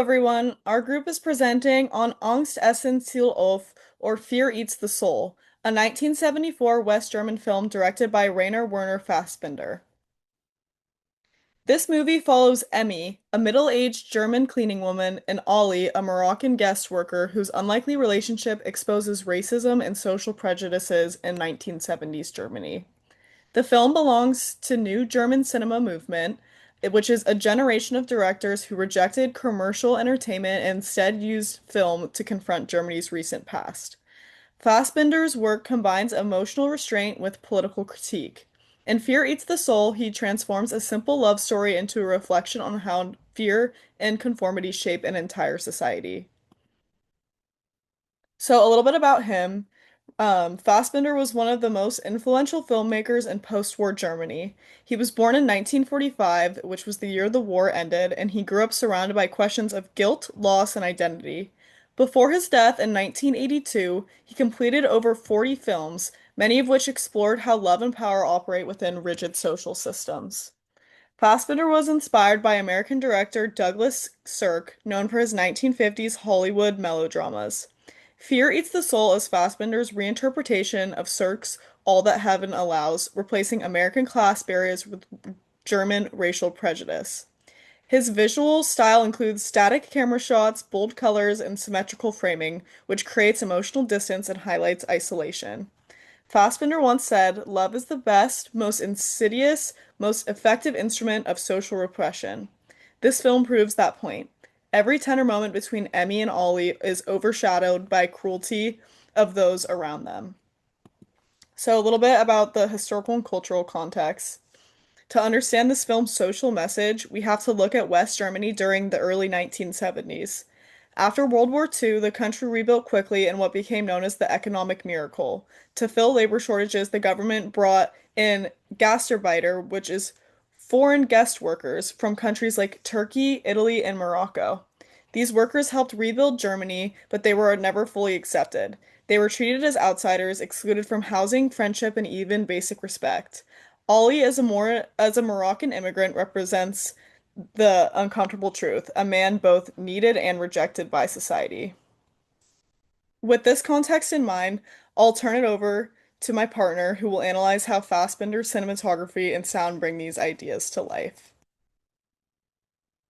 everyone. Our group is presenting on Angst essen Ziel auf, or Fear Eats the Soul, a 1974 West German film directed by Rainer Werner Fassbinder. This movie follows Emmy, a middle-aged German cleaning woman, and Ollie, a Moroccan guest worker whose unlikely relationship exposes racism and social prejudices in 1970s Germany. The film belongs to New German Cinema Movement, which is a generation of directors who rejected commercial entertainment and instead used film to confront Germany's recent past. Fassbinder's work combines emotional restraint with political critique. In Fear Eats the Soul, he transforms a simple love story into a reflection on how fear and conformity shape an entire society. So, a little bit about him. Fassbinder was one of the most influential filmmakers in post-war Germany. He was born in 1945, which was the year the war ended, and he grew up surrounded by questions of guilt, loss, and identity. Before his death in 1982, he completed over 40 films, many of which explored how love and power operate within rigid social systems. Fassbinder was inspired by American director Douglas Sirk, known for his 1950s Hollywood melodramas. Fear Eats the Soul is Fassbinder's reinterpretation of Sirk's All That Heaven Allows, replacing American class barriers with German racial prejudice. His visual style includes static camera shots, bold colors, and symmetrical framing, which creates emotional distance and highlights isolation. Fassbinder once said, "Love is the best, most insidious, most effective instrument of social repression." This film proves that point. Every tender moment between Emmy and Ollie is overshadowed by cruelty of those around them. So, a little bit about the historical and cultural context. To understand this film's social message, we have to look at West Germany during the early 1970s. After World War II, the country rebuilt quickly in what became known as the economic miracle. To fill labor shortages, the government brought in Gastarbeiter, which is foreign guest workers from countries like Turkey, Italy, and Morocco. These workers helped rebuild Germany, but they were never fully accepted. They were treated as outsiders, excluded from housing, friendship, and even basic respect. Ali, as a Moroccan immigrant, represents the uncomfortable truth, a man both needed and rejected by society. With this context in mind, I'll turn it over to my partner who will analyze how Fassbinder's cinematography and sound bring these ideas to life.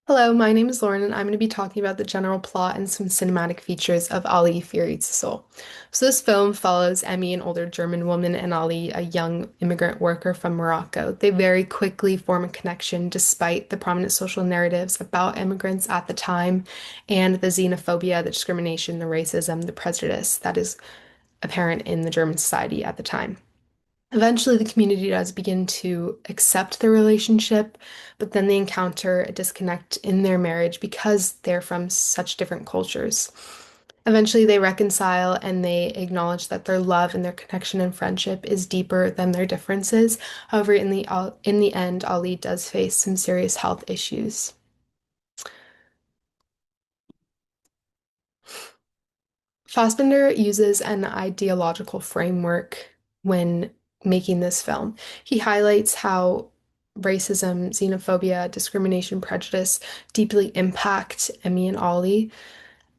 Hello, my name is Lauren, and I'm going to be talking about the general plot and some cinematic features of Ali, Fear Eats the Soul. So this film follows Emmy, an older German woman, and Ali, a young immigrant worker from Morocco. They very quickly form a connection despite the prominent social narratives about immigrants at the time and the xenophobia, the discrimination, the racism, the prejudice that is apparent in the German society at the time. Eventually, the community does begin to accept their relationship, but then they encounter a disconnect in their marriage because they're from such different cultures. Eventually, they reconcile and they acknowledge that their love and their connection and friendship is deeper than their differences. However, in the end, Ali does face some serious health issues. Fassbinder uses an ideological framework when making this film. He highlights how racism, xenophobia, discrimination, prejudice deeply impact Emmy and Ollie,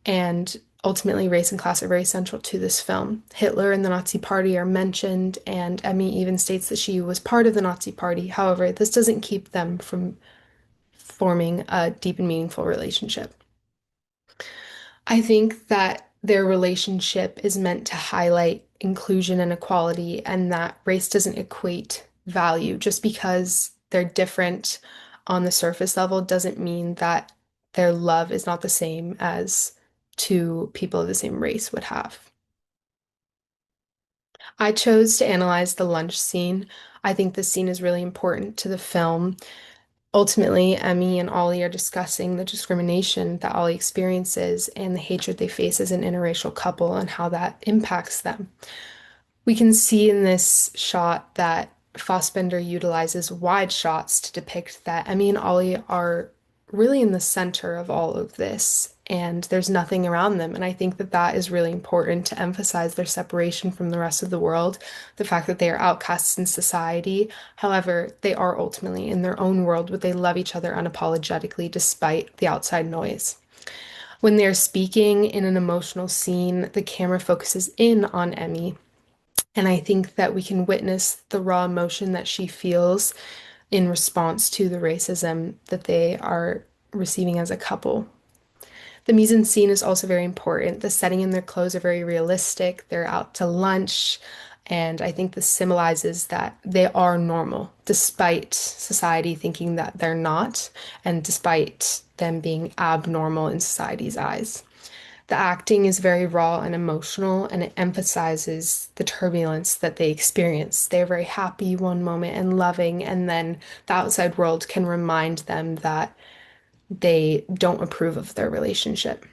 and ultimately race and class are very central to this film. Hitler and the Nazi Party are mentioned, and Emmy even states that she was part of the Nazi Party. However, this doesn't keep them from forming a deep and meaningful relationship. I think that their relationship is meant to highlight inclusion and equality, and that race doesn't equate value. Just because they're different on the surface level doesn't mean that their love is not the same as two people of the same race would have. I chose to analyze the lunch scene. I think this scene is really important to the film. Ultimately, Emmy and Ollie are discussing the discrimination that Ollie experiences and the hatred they face as an interracial couple and how that impacts them. We can see in this shot that Fassbinder utilizes wide shots to depict that Emmy and Ollie are really in the center of all of this, and there's nothing around them. And I think that that is really important to emphasize their separation from the rest of the world, the fact that they are outcasts in society. However, they are ultimately in their own world, but they love each other unapologetically despite the outside noise. When they're speaking in an emotional scene, the camera focuses in on Emmy. And I think that we can witness the raw emotion that she feels in response to the racism that they are receiving as a couple. The mise en scene is also very important. The setting and their clothes are very realistic. They're out to lunch, and I think this symbolizes that they are normal, despite society thinking that they're not, and despite them being abnormal in society's eyes. The acting is very raw and emotional, and it emphasizes the turbulence that they experience. They're very happy one moment and loving, and then the outside world can remind them that they don't approve of their relationship.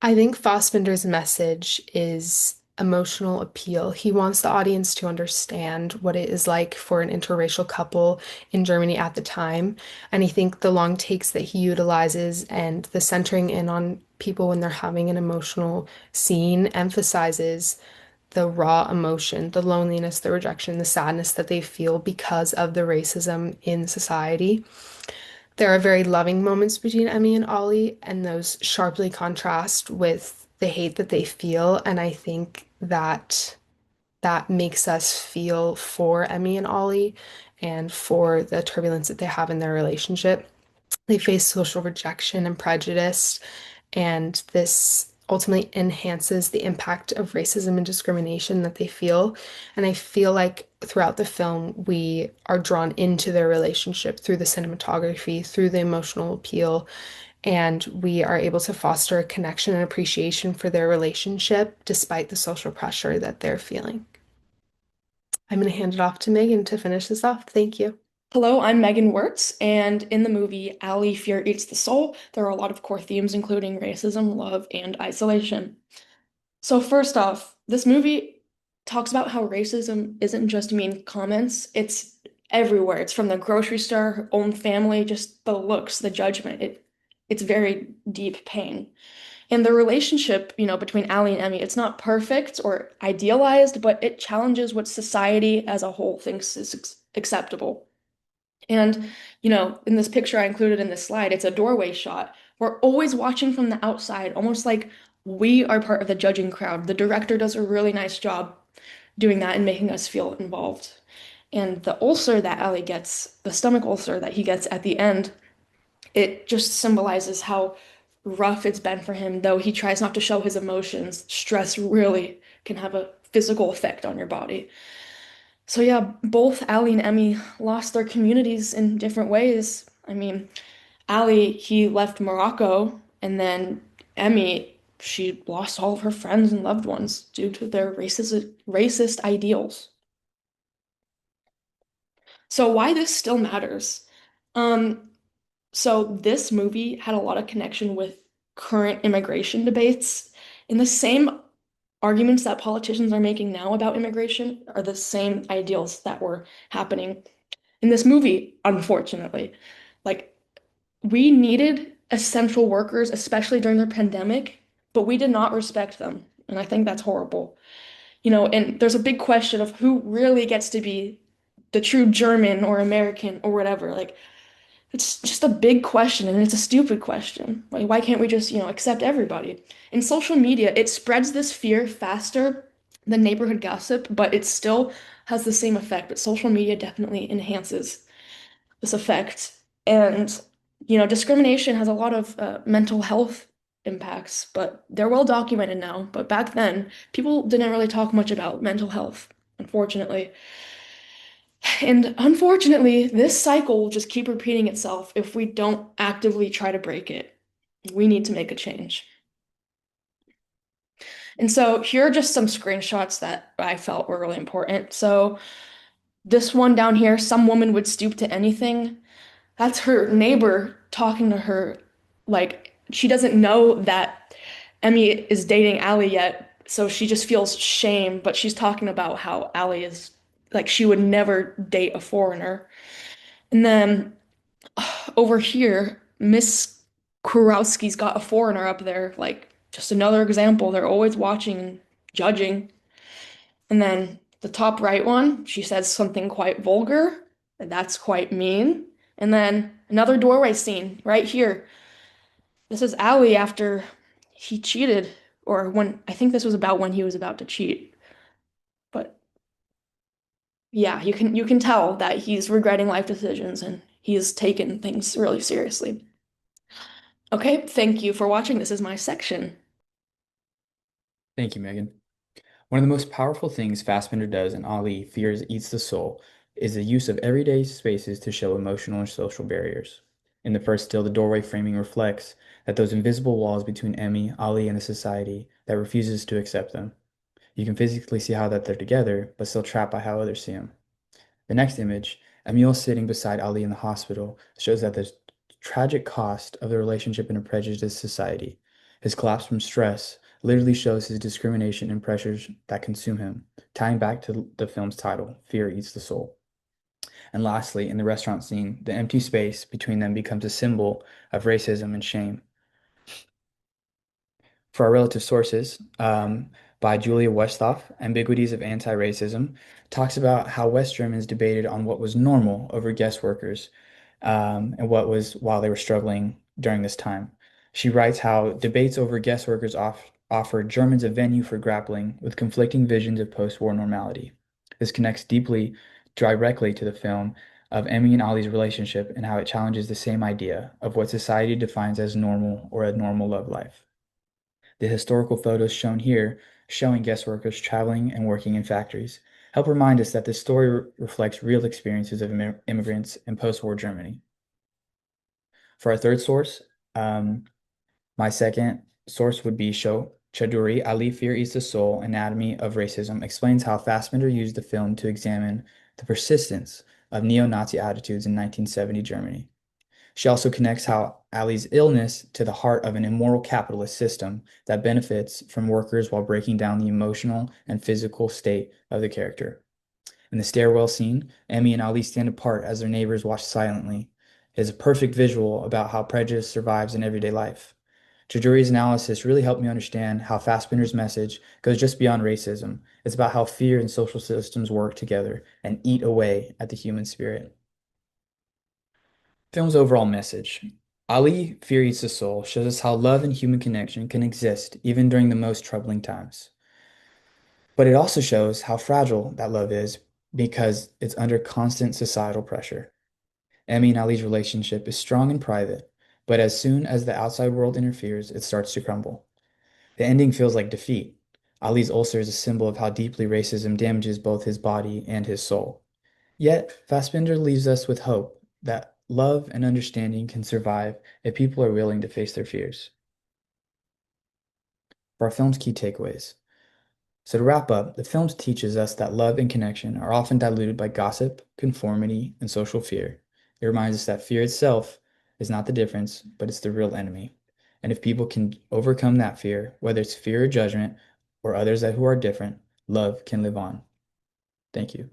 I think Fassbinder's message is emotional appeal. He wants the audience to understand what it is like for an interracial couple in Germany at the time. And I think the long takes that he utilizes and the centering in on people when they're having an emotional scene emphasizes the raw emotion, the loneliness, the rejection, the sadness that they feel because of the racism in society. There are very loving moments between Emmy and Ollie, and those sharply contrast with the hate that they feel. And I think that that makes us feel for Emmy and Ollie and for the turbulence that they have in their relationship. They face social rejection and prejudice, and this ultimately enhances the impact of racism and discrimination that they feel. And I feel like throughout the film, we are drawn into their relationship through the cinematography, through the emotional appeal, and we are able to foster a connection and appreciation for their relationship despite the social pressure that they're feeling. I'm going to hand it off to Megan to finish this off. Thank you. Hello, I'm Megan Werts, and in the movie Ally Fear Eats the Soul, there are a lot of core themes, including racism, love, and isolation. So, first off, this movie talks about how racism isn't just mean comments, it's everywhere. It's from the grocery store, her own family, just the looks, the judgment. It's very deep pain. And the relationship, between Ally and Emmy, it's not perfect or idealized, but it challenges what society as a whole thinks is acceptable. And, in this picture I included in this slide, it's a doorway shot. We're always watching from the outside, almost like we are part of the judging crowd. The director does a really nice job doing that and making us feel involved. And the ulcer that Ali gets, the stomach ulcer that he gets at the end, it just symbolizes how rough it's been for him, though he tries not to show his emotions. Stress really can have a physical effect on your body. So yeah, both Ali and Emmy lost their communities in different ways. I mean, Ali, he left Morocco, and then Emmy, she lost all of her friends and loved ones due to their racist ideals. So why this still matters? Um, so this movie had a lot of connection with current immigration debates. In the same arguments that politicians are making now about immigration are the same ideals that were happening in this movie, unfortunately. Like, we needed essential workers, especially during the pandemic, but we did not respect them. And I think that's horrible. And there's a big question of who really gets to be the true German or American or whatever. Like, it's just a big question and it's a stupid question. Like, why can't we just, accept everybody? In social media, it spreads this fear faster than neighborhood gossip, but it still has the same effect. But social media definitely enhances this effect. And, discrimination has a lot of mental health impacts, but they're well documented now. But back then, people didn't really talk much about mental health, unfortunately. And unfortunately, this cycle will just keep repeating itself if we don't actively try to break it. We need to make a change. And so here are just some screenshots that I felt were really important. So this one down here, some woman would stoop to anything. That's her neighbor talking to her. Like, she doesn't know that Emmy is dating Allie yet, so she just feels shame, but she's talking about how Allie is like she would never date a foreigner. And then over here, Miss Kurowski's got a foreigner up there, like just another example. They're always watching and judging. And then the top right one, she says something quite vulgar, and that's quite mean. And then another doorway scene right here. This is Ali after he cheated, or when I think this was about when he was about to cheat. But yeah, you can tell that he's regretting life decisions and he's taken things really seriously. Okay, thank you for watching. This is my section. Thank you, Megan. One of the most powerful things Fassbender does in Ali Fears Eats the Soul is the use of everyday spaces to show emotional and social barriers. In the first still, the doorway framing reflects that those invisible walls between Emmy, Ali, and a society that refuses to accept them. You can physically see how that they're together, but still trapped by how others see them. The next image, Emil sitting beside Ali in the hospital, shows that the tragic cost of the relationship in a prejudiced society. His collapse from stress literally shows his discrimination and pressures that consume him, tying back to the film's title, Fear Eats the Soul. And lastly, in the restaurant scene, the empty space between them becomes a symbol of racism and shame. For our relative sources, by Julia Westhoff, Ambiguities of Anti-Racism, talks about how West Germans debated on what was normal over guest workers, and what was while they were struggling during this time. She writes how debates over guest workers offered Germans a venue for grappling with conflicting visions of post-war normality. This connects deeply, directly to the film of Emmy and Ollie's relationship and how it challenges the same idea of what society defines as normal or a normal love life. The historical photos shown here, showing guest workers traveling and working in factories, help remind us that this story reflects real experiences of immigrants in post-war Germany. For our third source, my second source would be Sho Chaduri, Ali Fear Eats the Soul, Anatomy of Racism, explains how Fassbinder used the film to examine the persistence of neo-Nazi attitudes in 1970 Germany. She also connects how Ali's illness to the heart of an immoral capitalist system that benefits from workers while breaking down the emotional and physical state of the character. In the stairwell scene, Emmy and Ali stand apart as their neighbors watch silently. It is a perfect visual about how prejudice survives in everyday life. Jajuri's analysis really helped me understand how Fassbinder's message goes just beyond racism. It's about how fear and social systems work together and eat away at the human spirit. Film's overall message. Ali, Fear Eats the Soul shows us how love and human connection can exist even during the most troubling times. But it also shows how fragile that love is because it's under constant societal pressure. Emmy and Ali's relationship is strong and private, but as soon as the outside world interferes, it starts to crumble. The ending feels like defeat. Ali's ulcer is a symbol of how deeply racism damages both his body and his soul. Yet, Fassbinder leaves us with hope that love and understanding can survive if people are willing to face their fears. For our film's key takeaways. So to wrap up, the film teaches us that love and connection are often diluted by gossip, conformity, and social fear. It reminds us that fear itself is not the difference, but it's the real enemy. And if people can overcome that fear, whether it's fear or judgment or others that who are different, love can live on. Thank you.